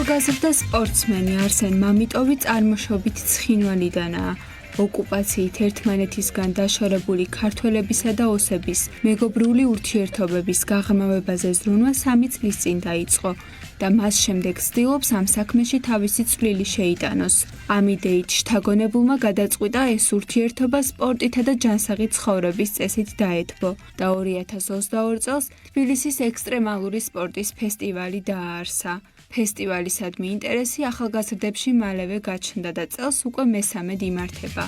ახალგაზრდა სპორტსმენი არსენ მამიტოვი წარმოშობით ცხინვალიდანაა. ოკუპაციით ერთმანეთისგან დაშორებული ქართველებისა და ოსების მეგობრული ურთიერთობების გაღრმავებაზე ზრუნვა 3 წლის წინ დაიწყო და მას შემდეგ ცდილობს ამ საქმეში თავისი წვლილი შეიტანოს. ამ იდეით შთაგონებულმა გადაწყვიტა ეს ურთიერთობა სპორტითა და ჯანსაღი ცხოვრების წესით დაეთბო და 2022 წელს თბილისის ექსტრემალური სპორტის ფესტივალი დააარსა. ფესტივალისადმი ინტერესი ახალგაზრდებში მალევე გაჩნდა და წელს უკვე მესამედ იმართება.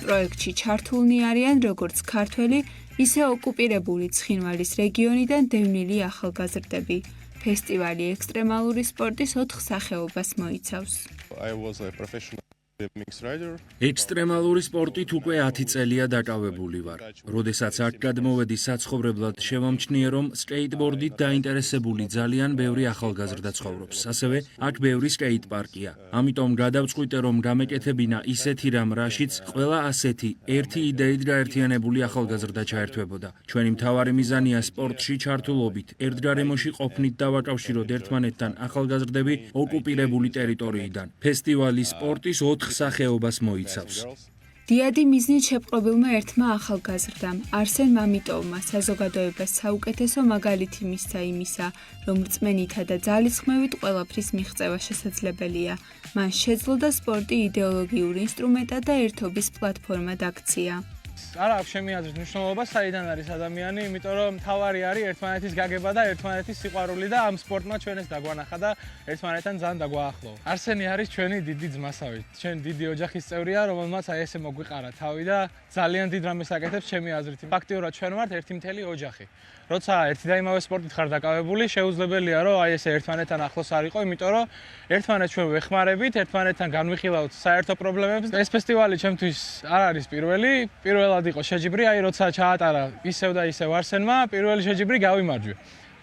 პროექტში ჩართულნი არიან როგორც ქართველი, ისე ოკუპირებული ცხინვალის რეგიონიდან დევნილი ახალგაზრდები. ფესტივალი ექსტრემალური სპორტის 4 სახეობას მოიცავს. ექსტრემალური სპორტით უკვე 10 წელია დაკავებული ვარ. როდესაც აქ გადმოვედი საცხოვრებლად, შემომჩნიე, რომ სკეიტბორდით დაინტერესებული ძალიან ბევრი ახალგაზრდა ცხოვრობს. ასევე აქ ბევრი სკეიტ პარკია. ამიტომ გადავწყვიტე, რომ გამეკეთებინა ისეთი რამ, რაშიც ყველა ასეთი ერთი იდეით გაერთიანებული ახალგაზრდა ჩაერთვებოდა. ჩვენი მთავარი მიზანია სპორტში ჩართულობით, ერთგარემოში ყოფნით დავაკავშიროთ ერთმანეთთან ახალგაზრდები ოკუპირებული ტერიტორიიდან. ფესტივალი სპორტის 4 სახეობას მოიცავს. დიადი მიზნით შეპყრობილმა ერთმა ახალგაზრდამ, არსენ მამიტოვმა საზოგადოებას საუკეთესო მაგალითი მისცა იმისა, რომ რწმენითა და ძალისხმევით ყველაფრის მიღწევა შესაძლებელია. მან შეძლო და სპორტი იდეოლოგიურ ინსტრუმენტად და ერთობის პლატფორმად აქცია. არ აქვს შემიაზრეთ მნიშვნელობა, საიდან არის ადამიანი, იმიტომ რომ მთავარი არის ერთმანეთის გაგება და ერთმანეთის სიყვარული და ამ სპორტმა ჩვენ ეს დაგვანახა და ერთმანეთთან ძალიან დაგვაახლოვა. არსენი არის ჩვენი დიდი ძმასავი, ჩვენი დიდი ოჯახის წევრია, რომელმაც აი ესე მოგვიყარა თავი და ძალიან დიდ რამეს აკეთებს ჩემი აზრით. ფაქტიურად ჩვენ ვართ ერთი მთელი ოჯახი. როცა ერთი და იმავე სპორტით ხარ დაკავებული, შეუძლებელია რომ აი ესე ერთმანეთთან ახლოს არ იყო, იმიტომ რომ ერთმანეთს ჩვენ ვეხმარებით, ერთმანეთთან განვიხილავთ საერთო პრობლემებს. ეს ფესტივალი ჩემთვის არ არის პირველად იყო შეჯიბრი, აი როცა ჩაატარა ისევ და ისევ არსენმა, პირველი შეჯიბრი გავიმარჯვე.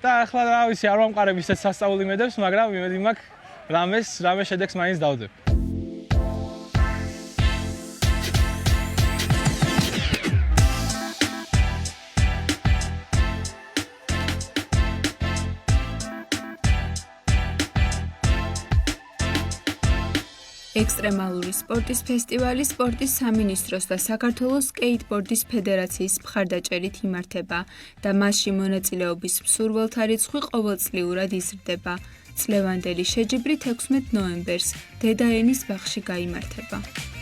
და ახლა რა ვიცი, არ ვამყარებ ისეთ სასწაულ იმედებს, მაგრამ იმედი მაქვს რამე შედეგს მაინც დავდებ. ექსტრემალური სპორტის ფესტივალი სპორტის სამინისტროს და საქართველოს სკეიტბორდის ფედერაციის მხარდაჭერით იმართება და მასში მონაწილეობის მსურველთა რიცხვი ყოველწლიურად იზრდება. წლევანდელი შეჯიბრი 16 ნოემბერს დედაენის ბაღში გაიმართება.